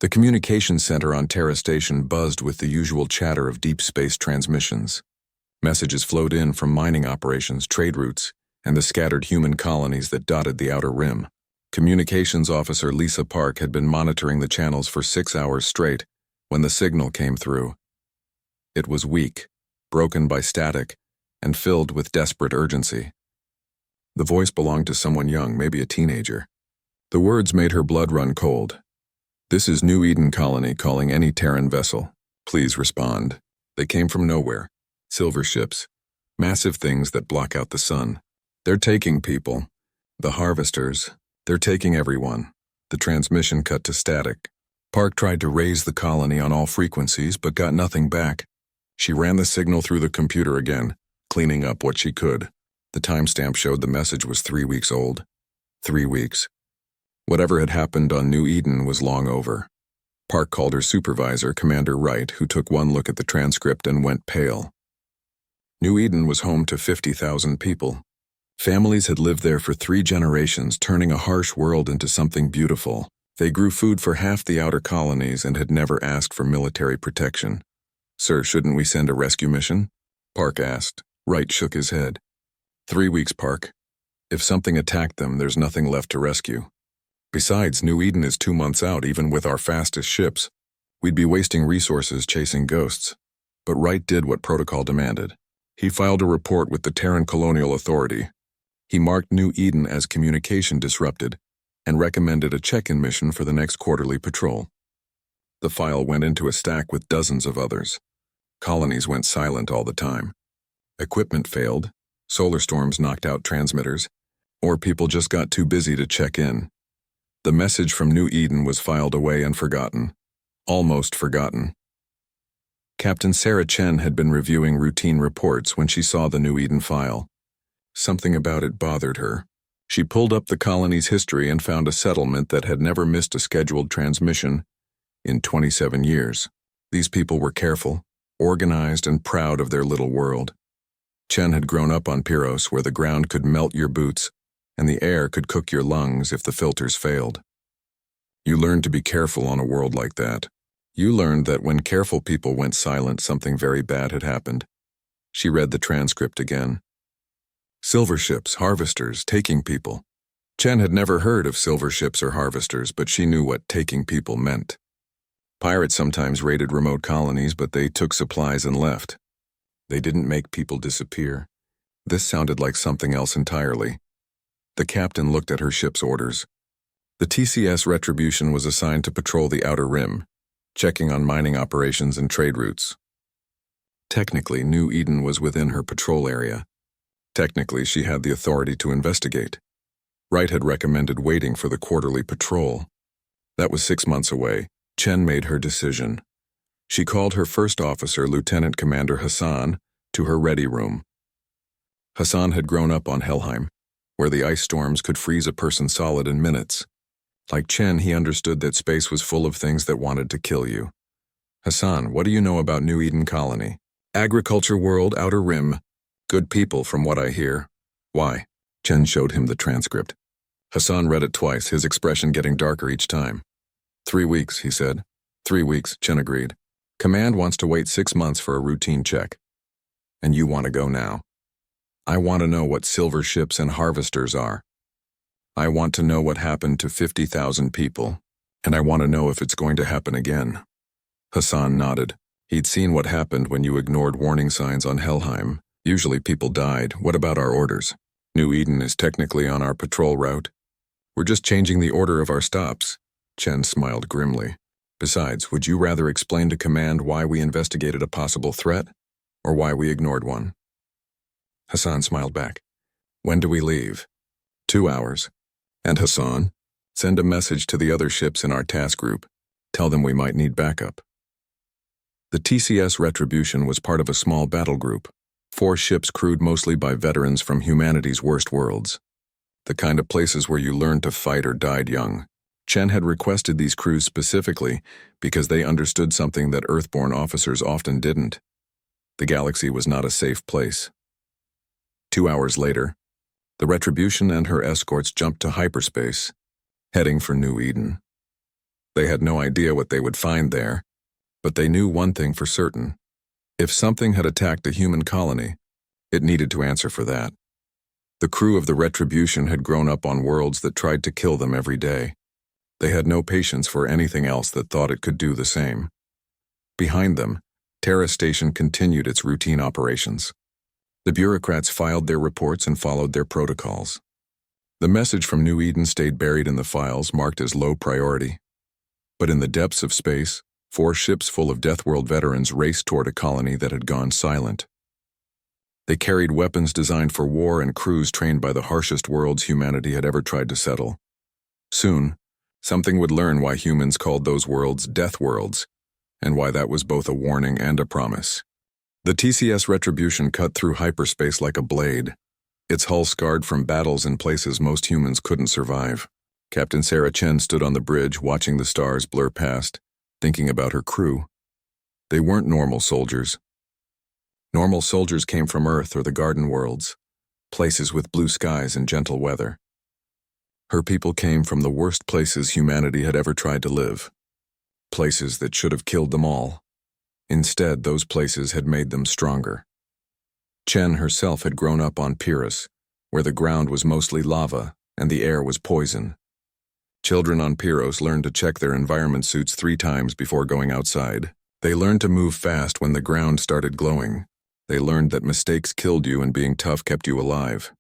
The communications center on Terra Station buzzed with the usual chatter of deep space transmissions. Messages flowed in from mining operations, trade routes, and the scattered human colonies that dotted the outer rim. Communications officer Lisa Park had been monitoring the channels for 6 hours straight when the signal came through. It was weak, broken by static, and filled with desperate urgency. The voice belonged to someone young, maybe a teenager. The words made her blood run cold. "This is New Eden Colony calling any Terran vessel. Please respond." They came from nowhere. Silver ships. Massive things that block out the sun. "They're taking people. The harvesters. They're taking everyone." The transmission cut to static. Park tried to raise the colony on all frequencies but got nothing back. She ran the signal through the computer again, cleaning up what she could. The timestamp showed the message was 3 weeks old. 3 weeks. Whatever had happened on New Eden was long over. Park called her supervisor, Commander Wright, who took one look at the transcript and went pale. New Eden was home to 50,000 people. Families had lived there for 3 generations, turning a harsh world into something beautiful. They grew food for half the outer colonies and had never asked for military protection. "Sir, shouldn't we send a rescue mission?" Park asked. Wright shook his head. 3 weeks, Park. If something attacked them, there's nothing left to rescue. Besides, New Eden is 2 months out even with our fastest ships. We'd be wasting resources chasing ghosts. But Wright did what protocol demanded. He filed a report with the Terran Colonial Authority. He marked New Eden as communication disrupted and recommended a check-in mission for the next quarterly patrol. The file went into a stack with dozens of others. Colonies went silent all the time. Equipment failed, solar storms knocked out transmitters, or people just got too busy to check in. The message from New Eden was filed away and forgotten. Almost forgotten. Captain Sarah Chen had been reviewing routine reports when she saw the New Eden file. Something about it bothered her. She pulled up the colony's history and found a settlement that had never missed a scheduled transmission in 27 years. These people were careful, organized, and proud of their little world. Chen had grown up on Pyros, where the ground could melt your boots and the air could cook your lungs if the filters failed. You learned to be careful on a world like that. You learned that when careful people went silent, something very bad had happened. She read the transcript again. Silver ships, harvesters, taking people. Chen had never heard of silver ships or harvesters, but she knew what taking people meant. Pirates sometimes raided remote colonies, but they took supplies and left. They didn't make people disappear. This sounded like something else entirely. The captain looked at her ship's orders. The TCS Retribution was assigned to patrol the outer rim, checking on mining operations and trade routes. Technically, New Eden was within her patrol area. Technically, she had the authority to investigate. Wright had recommended waiting for the quarterly patrol. That was 6 months away. Chen made her decision. She called her first officer, Lieutenant Commander Hassan, to her ready room. Hassan had grown up on Helheim, where the ice storms could freeze a person solid in minutes. Like Chen, he understood that space was full of things that wanted to kill you. "Hassan, what do you know about New Eden Colony?" "Agriculture world, outer rim. Good people, from what I hear." "Why?" Chen showed him the transcript. Hassan read it twice, his expression getting darker each time. 3 weeks, he said. 3 weeks, Chen agreed. "Command wants to wait 6 months for a routine check. And you want to go now. I want to know what silver ships and harvesters are. I want to know what happened to 50,000 people, and I want to know if it's going to happen again." Hassan nodded. He'd seen what happened when you ignored warning signs on Helheim. Usually people died. What about our orders? New Eden is technically on our patrol route. We're just changing the order of our stops. Chen smiled grimly. Besides, would you rather explain to command why we investigated a possible threat, or why we ignored one? Hassan smiled back. When do we leave? 2 hours. And Hassan, send a message to the other ships in our task group. Tell them we might need backup. The TCS Retribution was part of a small battle group, 4 ships crewed mostly by veterans from humanity's worst worlds. The kind of places where you learned to fight or died young. Chen had requested these crews specifically because they understood something that Earthborn officers often didn't. The galaxy was not a safe place. 2 hours later, the Retribution and her escorts jumped to hyperspace, heading for New Eden. They had no idea what they would find there, but they knew one thing for certain. If something had attacked a human colony, it needed to answer for that. The crew of the Retribution had grown up on worlds that tried to kill them every day. They had no patience for anything else that thought it could do the same. Behind them, Terra Station continued its routine operations. The bureaucrats filed their reports and followed their protocols. The message from New Eden stayed buried in the files, marked as low priority. But in the depths of space, 4 ships full of Deathworld veterans raced toward a colony that had gone silent. They carried weapons designed for war and crews trained by the harshest worlds humanity had ever tried to settle. Soon, something would learn why humans called those worlds Deathworlds, and why that was both a warning and a promise. The TCS Retribution cut through hyperspace like a blade, its hull scarred from battles in places most humans couldn't survive. Captain Sarah Chen stood on the bridge watching the stars blur past, thinking about her crew. They weren't normal soldiers. Normal soldiers came from Earth or the Garden Worlds, places with blue skies and gentle weather. Her people came from the worst places humanity had ever tried to live. Places that should have killed them all. Instead, those places had made them stronger. Chen herself had grown up on Pyrrhus, where the ground was mostly lava and the air was poison. Children on Pyrrhus learned to check their environment suits 3 times before going outside. They learned to move fast when the ground started glowing. They learned that mistakes killed you and being tough kept you alive.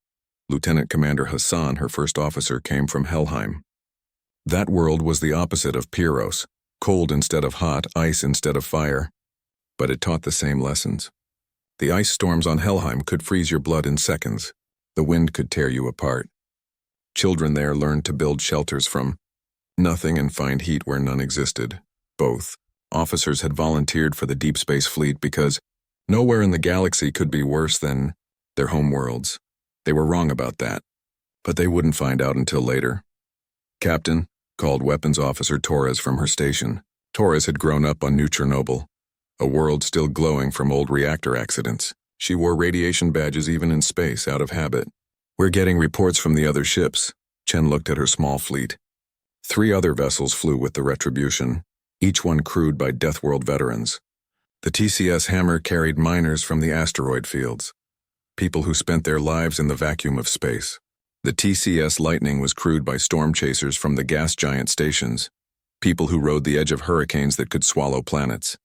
Lieutenant Commander Hassan, her first officer, came from Helheim. That world was the opposite of Pyrrhus, cold instead of hot, ice instead of fire. But it taught the same lessons. The ice storms on Helheim could freeze your blood in seconds. The wind could tear you apart. Children there learned to build shelters from nothing and find heat where none existed. Both officers had volunteered for the Deep Space Fleet because nowhere in the galaxy could be worse than their home worlds. They were wrong about that, but they wouldn't find out until later. "Captain," called Weapons Officer Torres from her station. Torres had grown up on New Chernobyl, a world still glowing from old reactor accidents. She wore radiation badges even in space, out of habit. "We're getting reports from the other ships." Chen looked at her small fleet. 3 other vessels flew with the Retribution, each one crewed by Deathworld veterans. The TCS Hammer carried miners from the asteroid fields, people who spent their lives in the vacuum of space. The TCS Lightning was crewed by storm chasers from the gas giant stations, people who rode the edge of hurricanes that could swallow planets.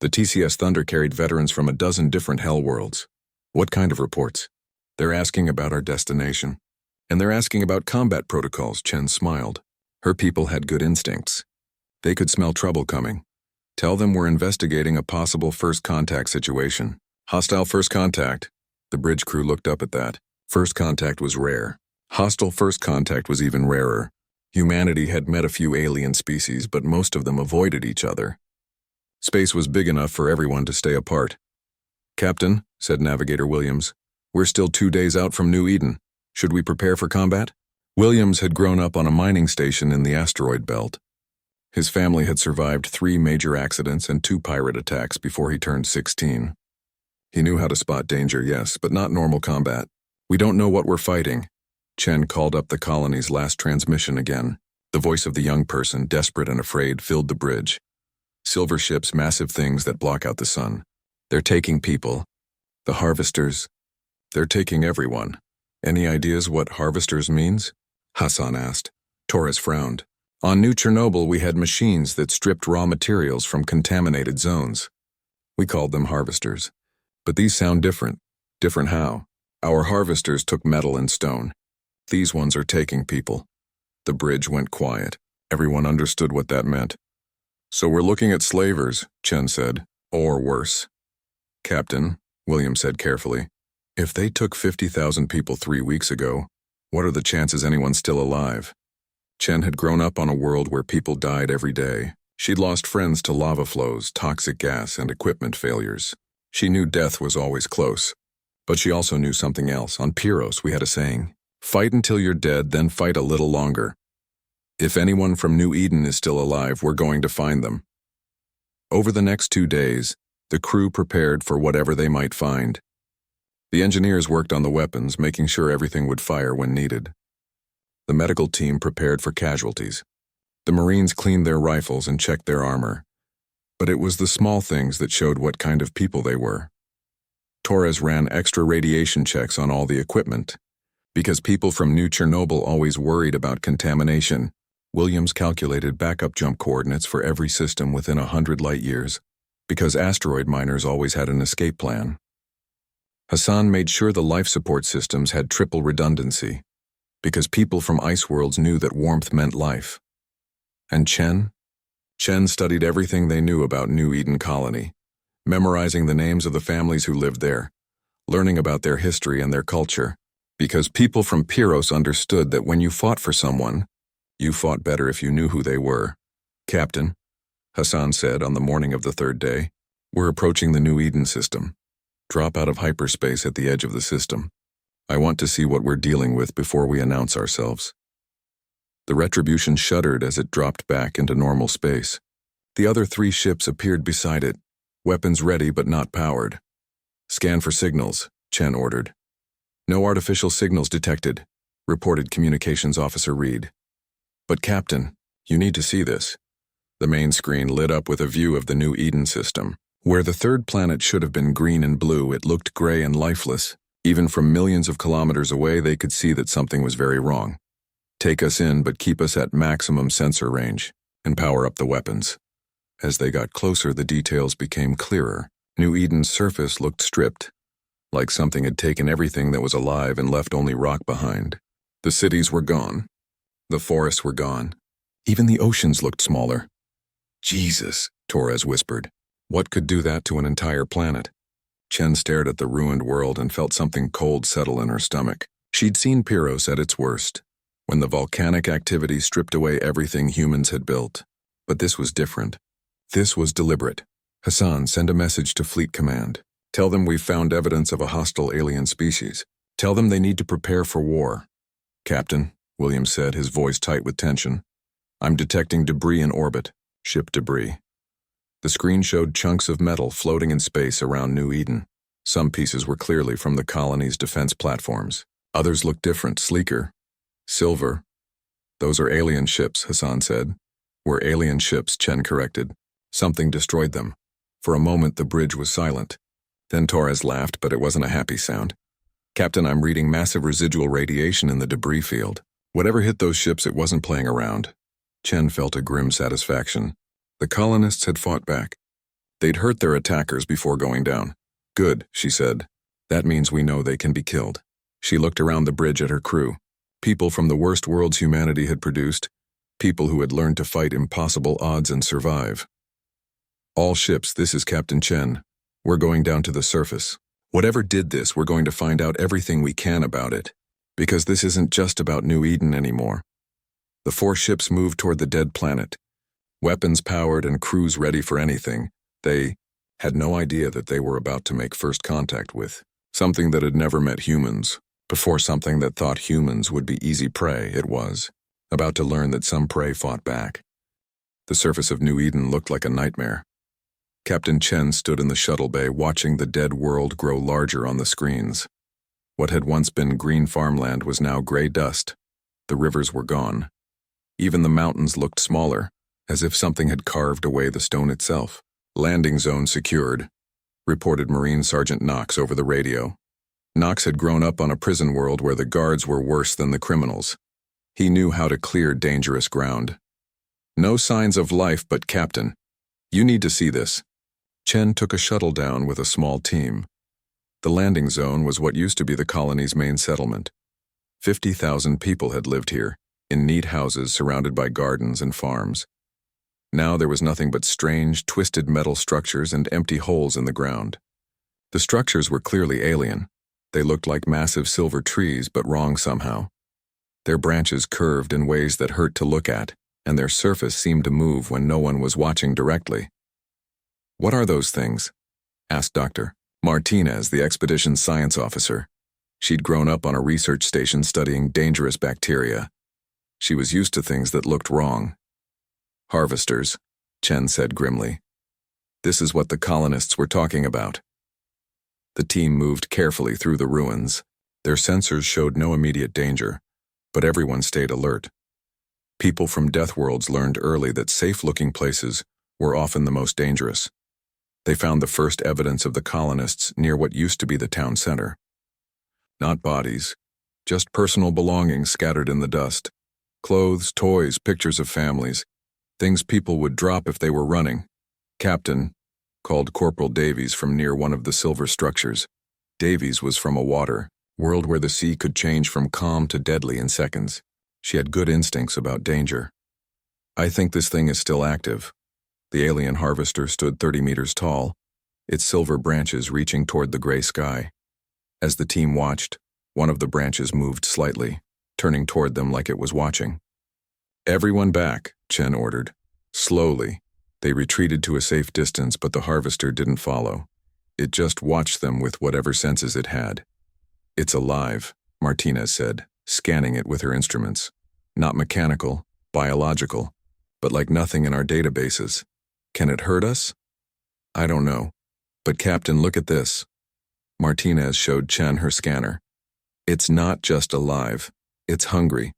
The TCS Thunder carried veterans from a dozen different hell worlds. "What kind of reports?" "They're asking about our destination. And they're asking about combat protocols," Chen smiled. Her people had good instincts. They could smell trouble coming. "Tell them we're investigating a possible first contact situation." "Hostile first contact." The bridge crew looked up at that. First contact was rare. Hostile first contact was even rarer. Humanity had met a few alien species, but most of them avoided each other. Space was big enough for everyone to stay apart. "Captain," said Navigator Williams, "we're still 2 days out from New Eden. Should we prepare for combat?" Williams had grown up on a mining station in the asteroid belt. His family had survived 3 major accidents and 2 pirate attacks before he turned 16. He knew how to spot danger, yes, but not normal combat. "We don't know what we're fighting." Chen called up the colony's last transmission again. The voice of the young person, desperate and afraid, filled the bridge. "Silver ships, massive things that block out the sun. They're taking people. The harvesters. They're taking everyone." "Any ideas what harvesters means?" Hassan asked. Torres frowned. "On New Chernobyl, we had machines that stripped raw materials from contaminated zones. We called them harvesters. But these sound different." "Different how?" "Our harvesters took metal and stone. These ones are taking people." The bridge went quiet. Everyone understood what that meant. "So we're looking at slavers," Chen said. "Or worse." "Captain," William said carefully, "if they took 50,000 people 3 weeks ago, what are the chances anyone's still alive?" Chen had grown up on a world where people died every day. She'd lost friends to lava flows, toxic gas, and equipment failures. She knew death was always close. But she also knew something else. On Pyrrhus, we had a saying, "Fight until you're dead, then fight a little longer." If anyone from New Eden is still alive, we're going to find them. Over the next 2 days, the crew prepared for whatever they might find. The engineers worked on the weapons, making sure everything would fire when needed. The medical team prepared for casualties. The Marines cleaned their rifles and checked their armor, but it was the small things that showed what kind of people they were. Torres ran extra radiation checks on all the equipment. Because people from New Chernobyl always worried about contamination, Williams calculated backup jump coordinates for every system within 100 light-years, because asteroid miners always had an escape plan. Hassan made sure the life support systems had triple redundancy, because people from ice worlds knew that warmth meant life. And Chen? Chen studied everything they knew about New Eden Colony, memorizing the names of the families who lived there, learning about their history and their culture, because people from Pyros understood that when you fought for someone, you fought better if you knew who they were. Captain, Hassan said on the morning of the third day, we're approaching the New Eden system. Drop out of hyperspace at the edge of the system. I want to see what we're dealing with before we announce ourselves. The Retribution shuddered as it dropped back into normal space. The other 3 ships appeared beside it, weapons ready but not powered. Scan for signals, Chen ordered. No artificial signals detected, reported Communications Officer Reed. But Captain, you need to see this. The main screen lit up with a view of the New Eden system. Where the third planet should have been green and blue, it looked gray and lifeless. Even from millions of kilometers away, they could see that something was very wrong. Take us in, but keep us at maximum sensor range, and power up the weapons. As they got closer, the details became clearer. New Eden's surface looked stripped, like something had taken everything that was alive and left only rock behind. The cities were gone. The forests were gone. Even the oceans looked smaller. Jesus, Torres whispered. What could do that to an entire planet? Chen stared at the ruined world and felt something cold settle in her stomach. She'd seen Pyros at its worst, when the volcanic activity stripped away everything humans had built. But this was different. This was deliberate. Hassan, send a message to Fleet Command. Tell them we've found evidence of a hostile alien species. Tell them they need to prepare for war. Captain, Williams said, his voice tight with tension. I'm detecting debris in orbit. Ship debris. The screen showed chunks of metal floating in space around New Eden. Some pieces were clearly from the colony's defense platforms. Others looked different, sleeker. Silver. Those are alien ships, Hassan said. We're alien ships, Chen corrected. Something destroyed them. For a moment, the bridge was silent. Then Torres laughed, but it wasn't a happy sound. Captain, I'm reading massive residual radiation in the debris field. Whatever hit those ships, it wasn't playing around. Chen felt a grim satisfaction. The colonists had fought back. They'd hurt their attackers before going down. Good, she said. That means we know they can be killed. She looked around the bridge at her crew. People from the worst worlds humanity had produced. People who had learned to fight impossible odds and survive. All ships, this is Captain Chen. We're going down to the surface. Whatever did this, we're going to find out everything we can about it. Because this isn't just about New Eden anymore. The 4 ships moved toward the dead planet. Weapons powered and crews ready for anything. They had no idea that they were about to make first contact with something that had never met humans. Before something that thought humans would be easy prey, it was. About to learn that some prey fought back. The surface of New Eden looked like a nightmare. Captain Chen stood in the shuttle bay watching the dead world grow larger on the screens. What had once been green farmland was now gray dust. The rivers were gone. Even the mountains looked smaller, as if something had carved away the stone itself. Landing zone secured, reported Marine Sergeant Knox over the radio. Knox had grown up on a prison world where the guards were worse than the criminals. He knew how to clear dangerous ground. No signs of life, but Captain, you need to see this. Chen took a shuttle down with a small team. The landing zone was what used to be the colony's main settlement. 50,000 people had lived here, in neat houses surrounded by gardens and farms. Now there was nothing but strange, twisted metal structures and empty holes in the ground. The structures were clearly alien. They looked like massive silver trees, but wrong somehow. Their branches curved in ways that hurt to look at, and their surface seemed to move when no one was watching directly. What are those things? Asked Dr. Martinez, the expedition's science officer. She'd grown up on a research station studying dangerous bacteria. She was used to things that looked wrong. Harvesters, Chen said grimly. This is what the colonists were talking about. The team moved carefully through the ruins. Their sensors showed no immediate danger, but everyone stayed alert. People from Deathworlds learned early that safe-looking places were often the most dangerous. They found the first evidence of the colonists near what used to be the town center. Not bodies, just personal belongings scattered in the dust. Clothes, toys, pictures of families, things people would drop if they were running. Captain called Corporal Davies from near one of the silver structures. Davies was from a world where the sea could change from calm to deadly in seconds. She had good instincts about danger. I think this thing is still active. The alien harvester stood 30 meters tall, its silver branches reaching toward the gray sky. As the team watched, one of the branches moved slightly, turning toward them like it was watching. "Everyone back," Chen ordered. Slowly, they retreated to a safe distance, but the harvester didn't follow. It just watched them with whatever senses it had. "It's alive," Martinez said, scanning it with her instruments. "Not mechanical, biological, but like nothing in our databases. Can it hurt us?" "I don't know. But Captain, look at this." Martinez showed Chen her scanner. "It's not just alive, it's hungry."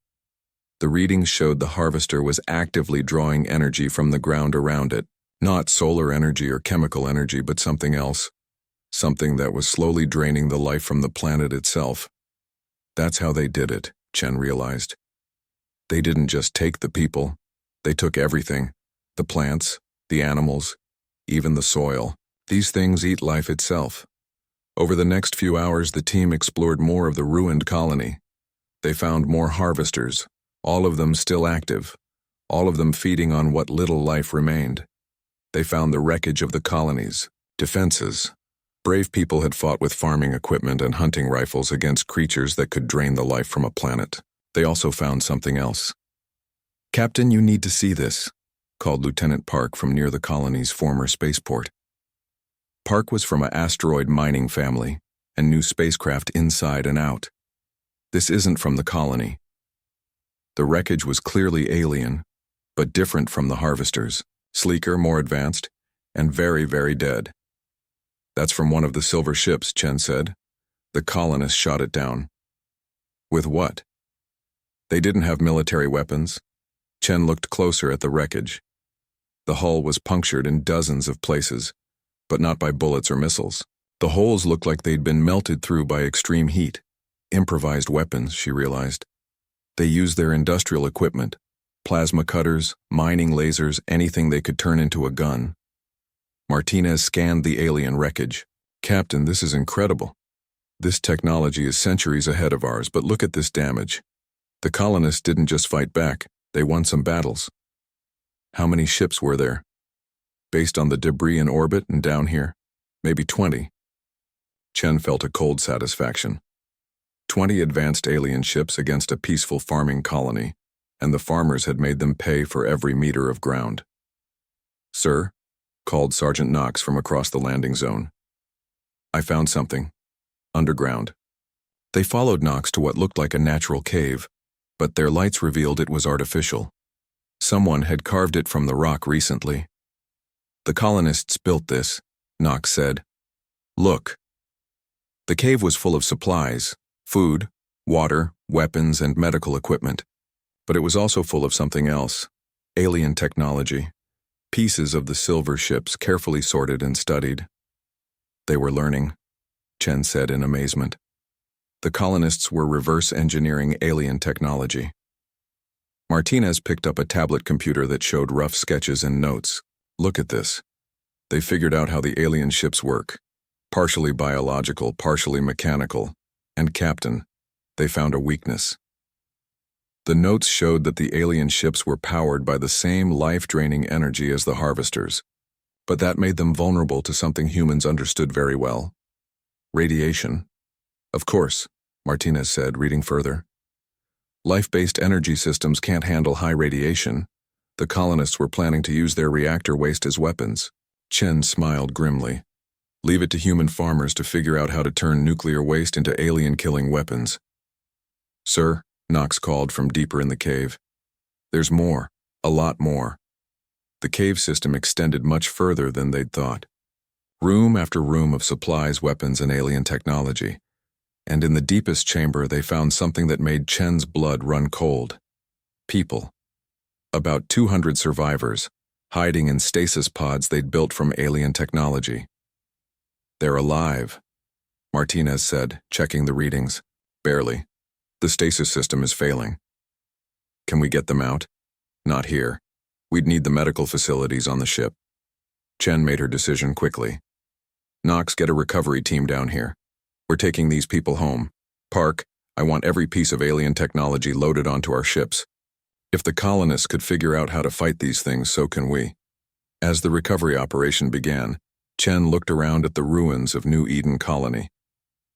The readings showed the harvester was actively drawing energy from the ground around it. Not solar energy or chemical energy, but something else. Something that was slowly draining the life from the planet itself. That's how they did it, Chen realized. They didn't just take the people. They took everything. The plants, the animals, even the soil. These things eat life itself. Over the next few hours, the team explored more of the ruined colony. They found more harvesters, all of them still active, all of them feeding on what little life remained. They found the wreckage of the colonies, defenses. Brave people had fought with farming equipment and hunting rifles against creatures that could drain the life from a planet. They also found something else. "Captain, you need to see this," called Lieutenant Park from near the colony's former spaceport. Park was from an asteroid mining family and knew spacecraft inside and out. This isn't from the colony. The wreckage was clearly alien, but different from the harvesters, sleeker, more advanced, and very, very dead. "That's from one of the silver ships," Chen said. "The colonists shot it down." "With what?" "They didn't have military weapons." Chen looked closer at the wreckage. The hull was punctured in dozens of places, but not by bullets or missiles. The holes looked like they'd been melted through by extreme heat. Improvised weapons, she realized. They used their industrial equipment, plasma cutters, mining lasers, anything they could turn into a gun. Martinez scanned the alien wreckage. "Captain, this is incredible. This technology is centuries ahead of ours, but look at this damage. The colonists didn't just fight back, they won some battles." "How many ships were there?" "Based on the debris in orbit and down here, maybe 20. Chen felt a cold satisfaction. 20 advanced alien ships against a peaceful farming colony, and the farmers had made them pay for every meter of ground. "Sir," called Sergeant Knox from across the landing zone. "I found something. Underground." They followed Knox to what looked like a natural cave, but their lights revealed it was artificial. Someone had carved it from the rock recently. "The colonists built this," Knox said. "Look." The cave was full of supplies, food, water, weapons, and medical equipment. But it was also full of something else, alien technology. Pieces of the silver ships carefully sorted and studied. "They were learning," Chen said in amazement. The colonists were reverse engineering alien technology. Martinez picked up a tablet computer that showed rough sketches and notes. "Look at this. They figured out how the alien ships work. Partially biological, partially mechanical. And Captain, they found a weakness." The notes showed that the alien ships were powered by the same life-draining energy as the harvesters, but that made them vulnerable to something humans understood very well. "Radiation." "Of course," Martinez said, reading further. "Life-based energy systems can't handle high radiation. The colonists were planning to use their reactor waste as weapons." Chen smiled grimly. "Leave it to human farmers to figure out how to turn nuclear waste into alien-killing weapons." "Sir," Knox called from deeper in the cave. "There's more, a lot more." The cave system extended much further than they'd thought. Room after room of supplies, weapons, and alien technology. And in the deepest chamber they found something that made Chen's blood run cold. People. About 200 survivors, hiding in stasis pods they'd built from alien technology. "They're alive," Martinez said, checking the readings. "Barely. The stasis system is failing." "Can we get them out?" "Not here. We'd need the medical facilities on the ship." Chen made her decision quickly. "Knox, get a recovery team down here. We're taking these people home. Park, I want every piece of alien technology loaded onto our ships. If the colonists could figure out how to fight these things, so can we." As the recovery operation began, Chen looked around at the ruins of New Eden Colony.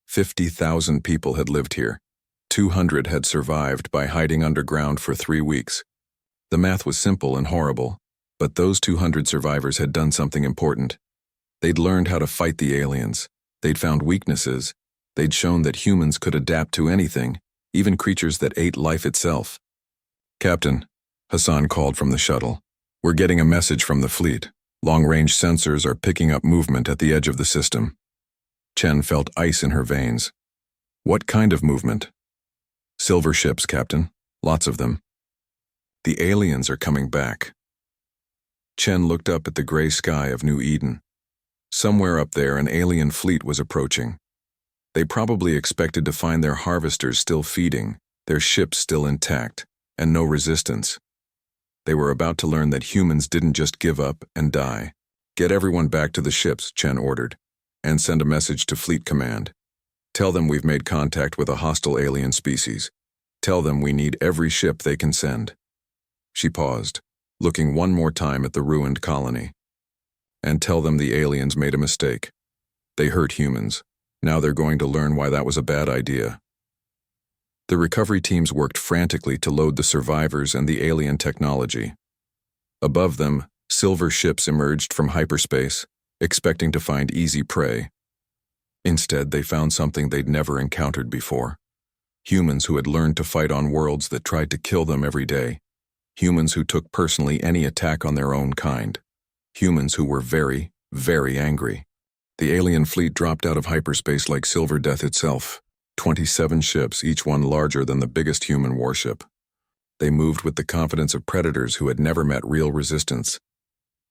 50,000 people had lived here. 200 had survived by hiding underground for 3 weeks. The math was simple and horrible, but those 200 survivors had done something important. They'd learned how to fight the aliens. They'd found weaknesses. They'd shown that humans could adapt to anything, even creatures that ate life itself. "Captain," Hassan called from the shuttle, "we're getting a message from the fleet. Long-range sensors are picking up movement at the edge of the system." Chen felt ice in her veins. "What kind of movement?" "Silver ships, Captain. Lots of them. The aliens are coming back." Chen looked up at the gray sky of New Eden. Somewhere up there, an alien fleet was approaching. They probably expected to find their harvesters still feeding, their ships still intact, and no resistance. They were about to learn that humans didn't just give up and die. "Get everyone back to the ships," Chen ordered, "and send a message to Fleet Command. Tell them we've made contact with a hostile alien species. Tell them we need every ship they can send." She paused, looking one more time at the ruined colony. "And tell them the aliens made a mistake. They hurt humans. Now they're going to learn why that was a bad idea." The recovery teams worked frantically to load the survivors and the alien technology. Above them, silver ships emerged from hyperspace, expecting to find easy prey. Instead, they found something they'd never encountered before. Humans who had learned to fight on worlds that tried to kill them every day. Humans who took personally any attack on their own kind. Humans who were very, very angry. The alien fleet dropped out of hyperspace like silver death itself. 27 ships, each one larger than the biggest human warship. They moved with the confidence of predators who had never met real resistance.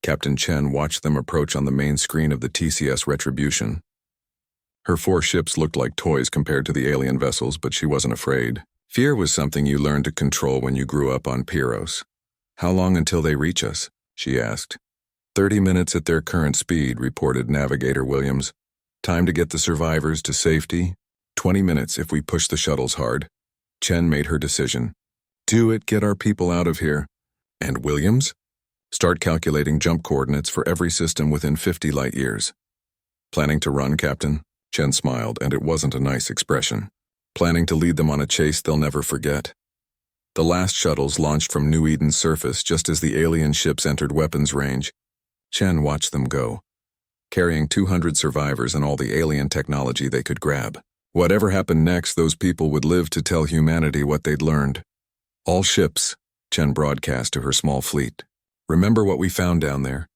Captain Chen watched them approach on the main screen of the TCS Retribution. Her 4 ships looked like toys compared to the alien vessels, but she wasn't afraid. Fear was something you learned to control when you grew up on Pyros. "How long until they reach us?" she asked. 30 minutes at their current speed, reported Navigator Williams. "Time to get the survivors to safety. 20 minutes if we push the shuttles hard." Chen made her decision. "Do it, get our people out of here." "And Williams?" "Start calculating jump coordinates for every system within 50 light years." "Planning to run, Captain?" Chen smiled, and it wasn't a nice expression. "Planning to lead them on a chase they'll never forget." The last shuttles launched from New Eden's surface just as the alien ships entered weapons range. Chen watched them go, carrying 200 survivors and all the alien technology they could grab. Whatever happened next, those people would live to tell humanity what they'd learned. "All ships," Chen broadcast to her small fleet. "Remember what we found down there?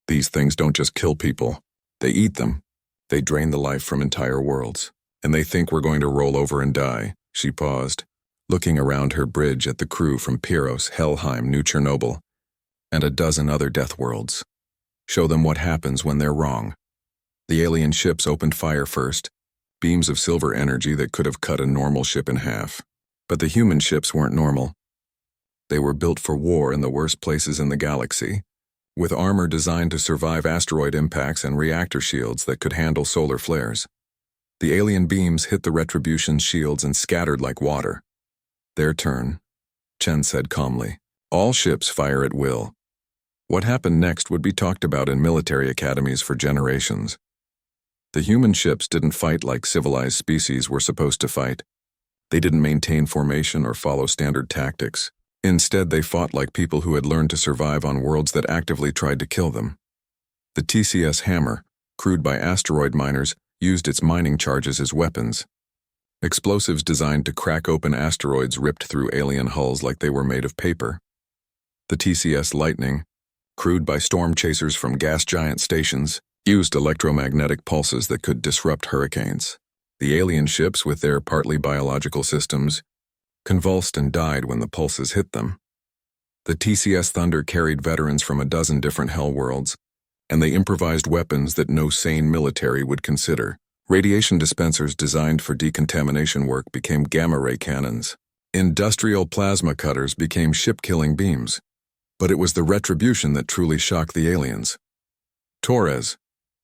These things don't just kill people. They eat them. They drain the life from entire worlds. And they think we're going to roll over and die." She paused, looking around her bridge at the crew from Pyros, Helheim, New Chernobyl, and a dozen other death worlds. "Show them what happens when they're wrong." The alien ships opened fire first, beams of silver energy that could have cut a normal ship in half. But the human ships weren't normal. They were built for war in the worst places in the galaxy, with armor designed to survive asteroid impacts and reactor shields that could handle solar flares. The alien beams hit the Retribution's shields and scattered like water. "Their turn," Chen said calmly. "All ships fire at will." What happened next would be talked about in military academies for generations. The human ships didn't fight like civilized species were supposed to fight. They didn't maintain formation or follow standard tactics. Instead, they fought like people who had learned to survive on worlds that actively tried to kill them. The TCS Hammer, crewed by asteroid miners, used its mining charges as weapons. Explosives designed to crack open asteroids ripped through alien hulls like they were made of paper. The TCS Lightning, crewed by storm chasers from gas giant stations, used electromagnetic pulses that could disrupt hurricanes. The alien ships, with their partly biological systems, convulsed and died when the pulses hit them. The TCS Thunder carried veterans from a dozen different hell worlds, and they improvised weapons that no sane military would consider. Radiation dispensers designed for decontamination work became gamma-ray cannons. Industrial plasma cutters became ship-killing beams. But it was the retribution that truly shocked the aliens. Torres,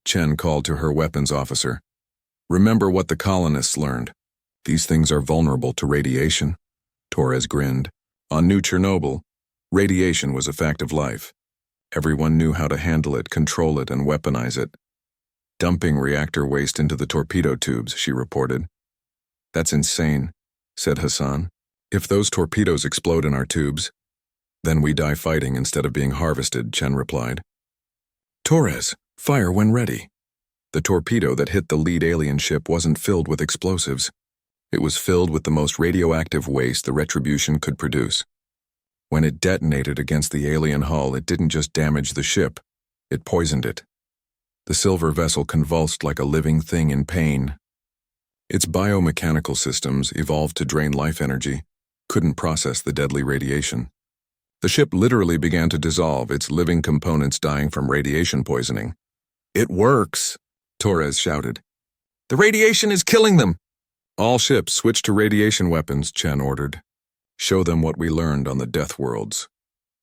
Chen called to her weapons officer. Remember what the colonists learned. These things are vulnerable to radiation. Torres grinned. On New Chernobyl, radiation was a fact of life. Everyone knew how to handle it, control it, and weaponize it. Dumping reactor waste into the torpedo tubes, she reported. That's insane, said Hassan. If those torpedoes explode in our tubes, then we die fighting instead of being harvested, Chen replied. Torres, fire when ready. The torpedo that hit the lead alien ship wasn't filled with explosives. It was filled with the most radioactive waste the Retribution could produce. When it detonated against the alien hull, it didn't just damage the ship, it poisoned it. The silver vessel convulsed like a living thing in pain. Its biomechanical systems, evolved to drain life energy, couldn't process the deadly radiation. The ship literally began to dissolve, its living components dying from radiation poisoning. It works, Torres shouted. The radiation is killing them! All ships switch to radiation weapons, Chen ordered. Show them what we learned on the Deathworlds.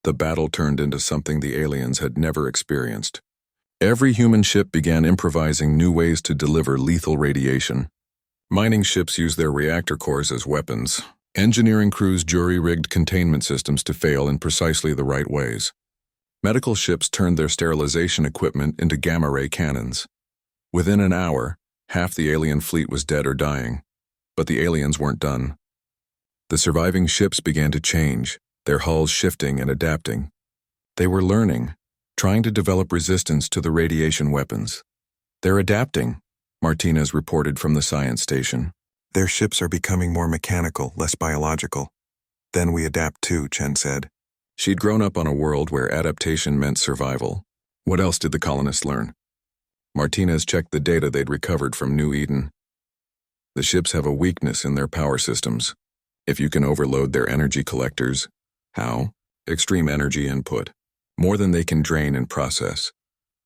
The battle turned into something the aliens had never experienced. Every human ship began improvising new ways to deliver lethal radiation. Mining ships used their reactor cores as weapons. Engineering crews jury-rigged containment systems to fail in precisely the right ways. Medical ships turned their sterilization equipment into gamma-ray cannons. Within an hour, half the alien fleet was dead or dying. But the aliens weren't done. The surviving ships began to change, their hulls shifting and adapting. They were learning, trying to develop resistance to the radiation weapons. They're adapting, Martinez reported from the science station. Their ships are becoming more mechanical, less biological. Then we adapt too, Chen said. She'd grown up on a world where adaptation meant survival. What else did the colonists learn? Martinez checked the data they'd recovered from New Eden. The ships have a weakness in their power systems. If you can overload their energy collectors, how? Extreme energy input. More than they can drain and process.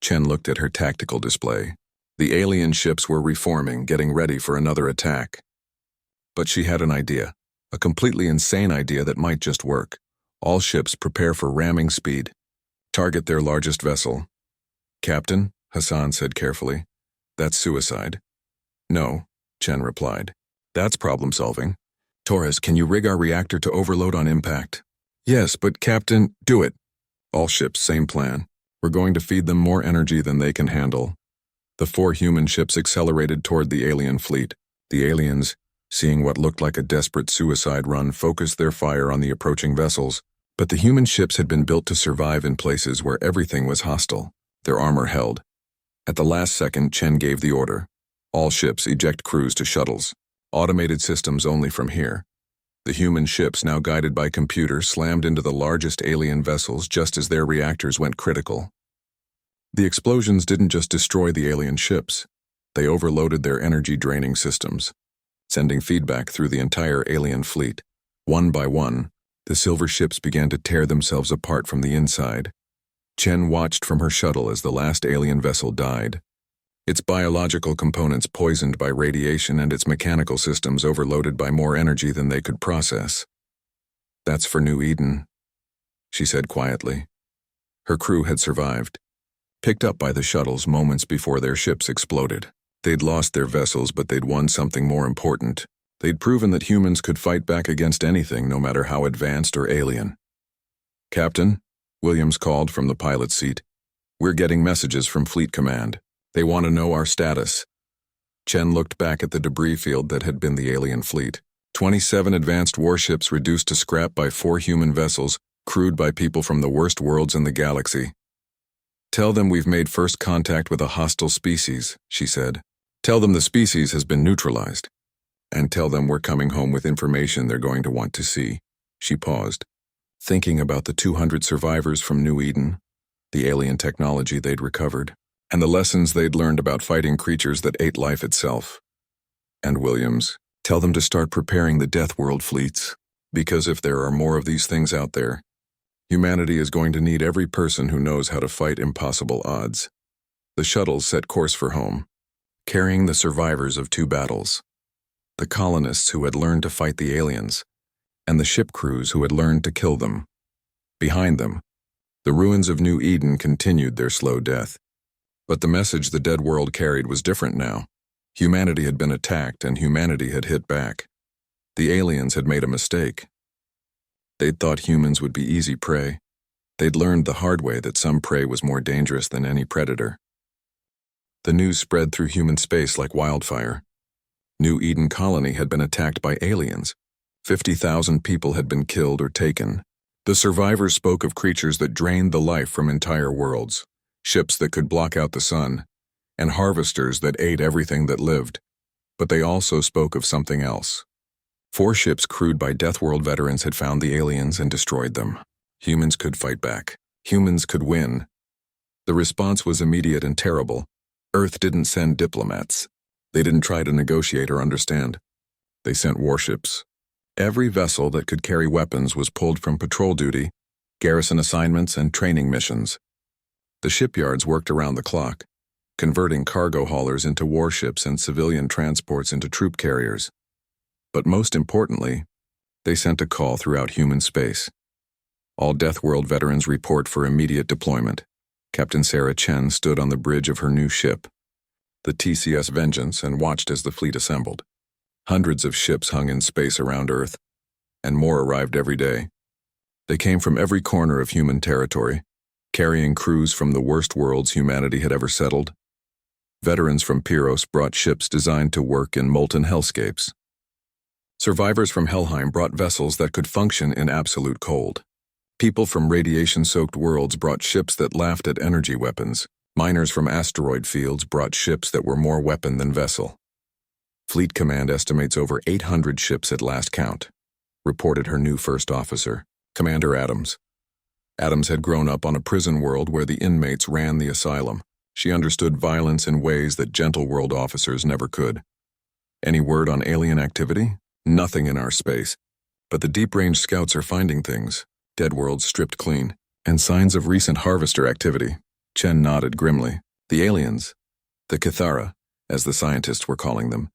Chen looked at her tactical display. The alien ships were reforming, getting ready for another attack. But she had an idea, a completely insane idea that might just work. All ships prepare for ramming speed. Target their largest vessel. Captain, Hassan said carefully, that's suicide. No, Chen replied. That's problem solving. Torres, can you rig our reactor to overload on impact? Yes, but Captain, do it. All ships, same plan. We're going to feed them more energy than they can handle. The 4 human ships accelerated toward the alien fleet. The aliens, seeing what looked like a desperate suicide run, focused their fire on the approaching vessels. But the human ships had been built to survive in places where everything was hostile. Their armor held. At the last second, Chen gave the order. All ships eject crews to shuttles. Automated systems only from here. The human ships, now guided by computers, slammed into the largest alien vessels just as their reactors went critical. The explosions didn't just destroy the alien ships. They overloaded their energy-draining systems, sending feedback through the entire alien fleet. One by one, the silver ships began to tear themselves apart from the inside. Chen watched from her shuttle as the last alien vessel died. Its biological components poisoned by radiation and its mechanical systems overloaded by more energy than they could process. That's for New Eden, she said quietly. Her crew had survived, picked up by the shuttles moments before their ships exploded. They'd lost their vessels, but they'd won something more important. They'd proven that humans could fight back against anything, no matter how advanced or alien. Captain, Williams called from the pilot's seat. We're getting messages from Fleet Command. They want to know our status. Chen looked back at the debris field that had been the alien fleet. 27 advanced warships reduced to scrap by 4 human vessels, crewed by people from the worst worlds in the galaxy. Tell them we've made first contact with a hostile species, she said. Tell them the species has been neutralized. And tell them we're coming home with information they're going to want to see. She paused, thinking about the 200 survivors from New Eden, the alien technology they'd recovered, and the lessons they'd learned about fighting creatures that ate life itself. And Williams, tell them to start preparing the Deathworld fleets, because if there are more of these things out there, Humanity is going to need every person who knows how to fight impossible odds. The shuttles set course for home, carrying the survivors of 2 battles. The colonists who had learned to fight the aliens, and the ship crews who had learned to kill them. Behind them, the ruins of New Eden continued their slow death. But the message the dead world carried was different now. Humanity had been attacked and humanity had hit back. The aliens had made a mistake. They'd thought humans would be easy prey. They'd learned the hard way that some prey was more dangerous than any predator. The news spread through human space like wildfire. New Eden Colony had been attacked by aliens. 50,000 people had been killed or taken. The survivors spoke of creatures that drained the life from entire worlds, ships that could block out the sun, and harvesters that ate everything that lived. But they also spoke of something else. 4 ships crewed by Deathworld veterans had found the aliens and destroyed them. Humans could fight back. Humans could win. The response was immediate and terrible. Earth didn't send diplomats. They didn't try to negotiate or understand. They sent warships. Every vessel that could carry weapons was pulled from patrol duty, garrison assignments, and training missions. The shipyards worked around the clock, converting cargo haulers into warships and civilian transports into troop carriers. But most importantly, they sent a call throughout human space. All Deathworld veterans report for immediate deployment. Captain Sarah Chen stood on the bridge of her new ship, the TCS Vengeance, and watched as the fleet assembled. Hundreds of ships hung in space around Earth, and more arrived every day. They came from every corner of human territory, carrying crews from the worst worlds humanity had ever settled. Veterans from Pyros brought ships designed to work in molten hellscapes. Survivors from Helheim brought vessels that could function in absolute cold. People from radiation-soaked worlds brought ships that laughed at energy weapons. Miners from asteroid fields brought ships that were more weapon than vessel. Fleet Command estimates over 800 ships at last count, reported her new first officer, Commander Adams. Adams had grown up on a prison world where the inmates ran the asylum. She understood violence in ways that gentle world officers never could. Any word on alien activity? Nothing in our space. But the deep-range scouts are finding things, dead worlds stripped clean, and signs of recent harvester activity. Chen nodded grimly. The aliens, the Cathara, as the scientists were calling them,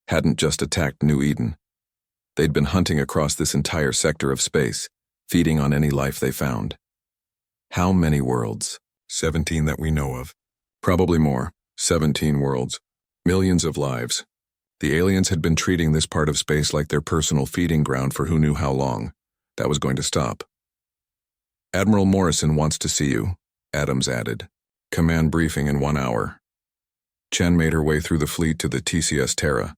hadn't just attacked New Eden. They'd been hunting across this entire sector of space, feeding on any life they found. How many worlds? 17 that we know of. Probably more. 17 worlds. Millions of lives. The aliens had been treating this part of space like their personal feeding ground for who knew how long. That was going to stop. Admiral Morrison wants to see you, Adams added. Command briefing in 1 hour. Chen made her way through the fleet to the TCS Terra,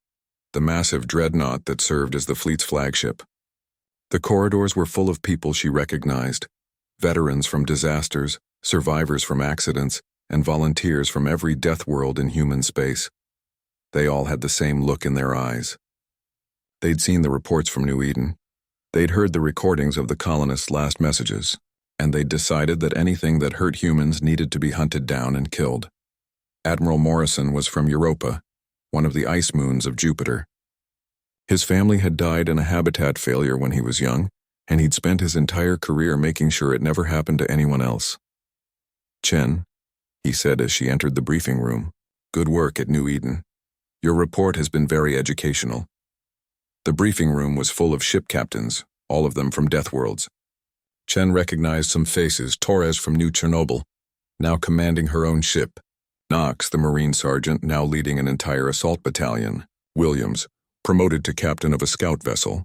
the massive dreadnought that served as the fleet's flagship. The corridors were full of people she recognized, veterans from disasters, survivors from accidents, and volunteers from every death world in human space. They all had the same look in their eyes. They'd seen the reports from New Eden. They'd heard the recordings of the colonists' last messages, and they'd decided that anything that hurt humans needed to be hunted down and killed. Admiral Morrison was from Europa, one of the ice moons of Jupiter. His family had died in a habitat failure when he was young, and he'd spent his entire career making sure it never happened to anyone else. Chen, he said as she entered the briefing room, good work at New Eden. Your report has been very educational. The briefing room was full of ship captains, all of them from death worlds. Chen recognized some faces. Torres from New Chernobyl, now commanding her own ship. Knox, the Marine sergeant, now leading an entire assault battalion. Williams, promoted to captain of a scout vessel.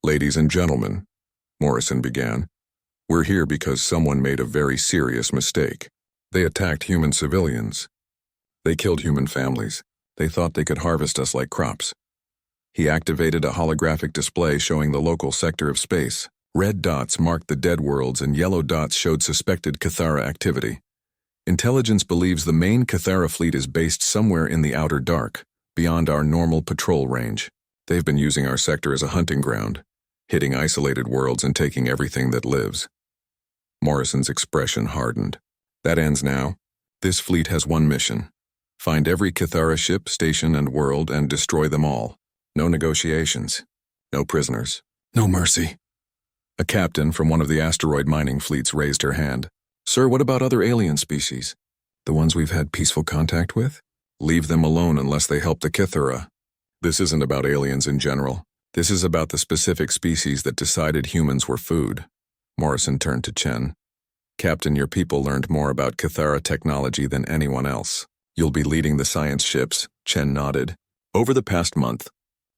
Ladies and gentlemen, Morrison began, we're here because someone made a very serious mistake. They attacked human civilians. They killed human families. They thought they could harvest us like crops. He activated a holographic display showing the local sector of space. Red dots marked the dead worlds and yellow dots showed suspected Cathara activity. Intelligence believes the main Cathara fleet is based somewhere in the outer dark, beyond our normal patrol range. They've been using our sector as a hunting ground, hitting isolated worlds and taking everything that lives. Morrison's expression hardened. That ends now. This fleet has one mission. Find every Cathara ship, station, and world and destroy them all. No negotiations. No prisoners. No mercy. A captain from one of the asteroid mining fleets raised her hand. Sir, what about other alien species? The ones we've had peaceful contact with? Leave them alone unless they help the Kithara. This isn't about aliens in general. This is about the specific species that decided humans were food. Morrison turned to Chen. Captain, your people learned more about Kithara technology than anyone else. You'll be leading the science ships, Chen nodded. Over the past month,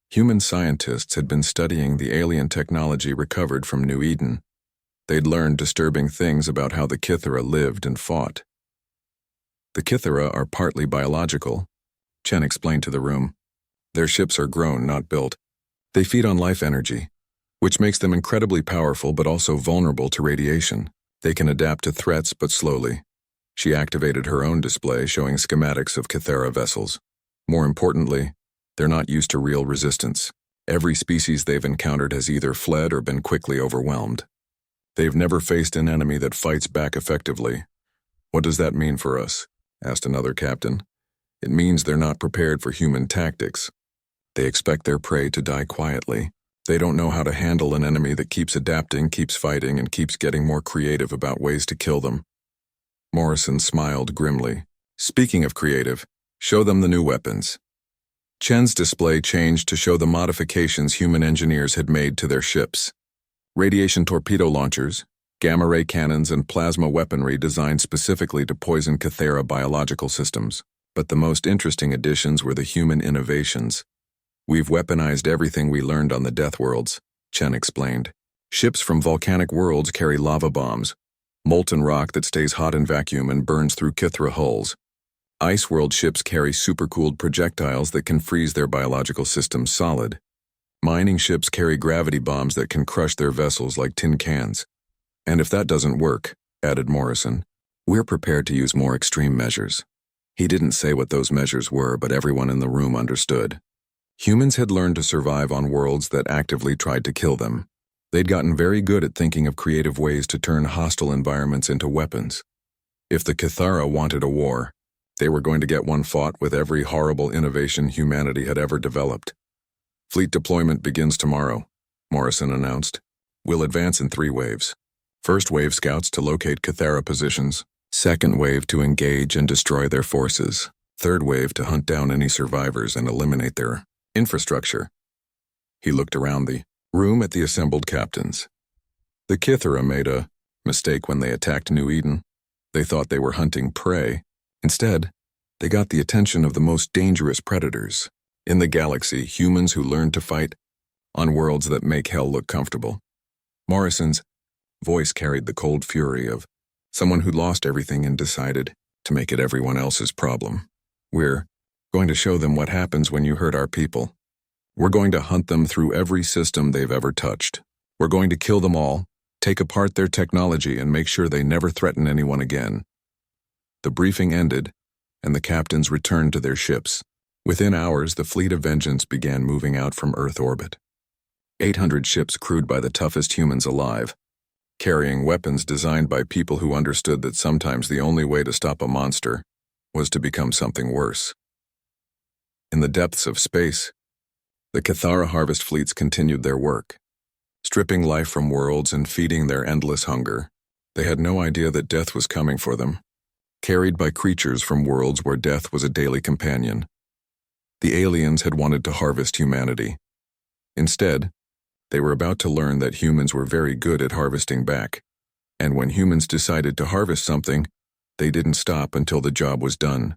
human scientists had been studying the alien technology recovered from New Eden. They'd learned disturbing things about how the Kithara lived and fought. The Kithara are partly biological, Chen explained to the room. Their ships are grown, not built. They feed on life energy, which makes them incredibly powerful but also vulnerable to radiation. They can adapt to threats but slowly. She activated her own display showing schematics of Kithara vessels. More importantly, they're not used to real resistance. Every species they've encountered has either fled or been quickly overwhelmed. They've never faced an enemy that fights back effectively. What does that mean for us? Asked another captain. It means they're not prepared for human tactics. They expect their prey to die quietly. They don't know how to handle an enemy that keeps adapting, keeps fighting, and keeps getting more creative about ways to kill them. Morrison smiled grimly. Speaking of creative, show them the new weapons. Chen's display changed to show the modifications human engineers had made to their ships. Radiation torpedo launchers, gamma-ray cannons, and plasma weaponry designed specifically to poison Kithara biological systems. But the most interesting additions were the human innovations. We've weaponized everything we learned on the Deathworlds, Chen explained. Ships from volcanic worlds carry lava bombs, molten rock that stays hot in vacuum and burns through Kithara hulls. Ice world ships carry supercooled projectiles that can freeze their biological systems solid. Mining ships carry gravity bombs that can crush their vessels like tin cans. And if that doesn't work, added Morrison, we're prepared to use more extreme measures. He didn't say what those measures were, but everyone in the room understood. Humans had learned to survive on worlds that actively tried to kill them. They'd gotten very good at thinking of creative ways to turn hostile environments into weapons. If the Kithara wanted a war, they were going to get one fought with every horrible innovation humanity had ever developed. Fleet deployment begins tomorrow, Morrison announced. We'll advance in 3 waves. First wave scouts to locate Kithara positions. Second wave to engage and destroy their forces. Third wave to hunt down any survivors and eliminate their infrastructure. He looked around the room at the assembled captains. The Kithara made a mistake when they attacked New Eden. They thought they were hunting prey. Instead, they got the attention of the most dangerous predators in the galaxy, humans who learned to fight on worlds that make hell look comfortable. Morrison's voice carried the cold fury of someone who lost everything and decided to make it everyone else's problem. We're going to show them what happens when you hurt our people. We're going to hunt them through every system they've ever touched. We're going to kill them all, take apart their technology, and make sure they never threaten anyone again. The briefing ended, and the captains returned to their ships. Within hours, the fleet of Vengeance began moving out from Earth orbit. 800 ships crewed by the toughest humans alive, carrying weapons designed by people who understood that sometimes the only way to stop a monster was to become something worse. In the depths of space, the Kithara harvest fleets continued their work, stripping life from worlds and feeding their endless hunger. They had no idea that death was coming for them, carried by creatures from worlds where death was a daily companion. The aliens had wanted to harvest humanity. Instead, they were about to learn that humans were very good at harvesting back, and when humans decided to harvest something, they didn't stop until the job was done.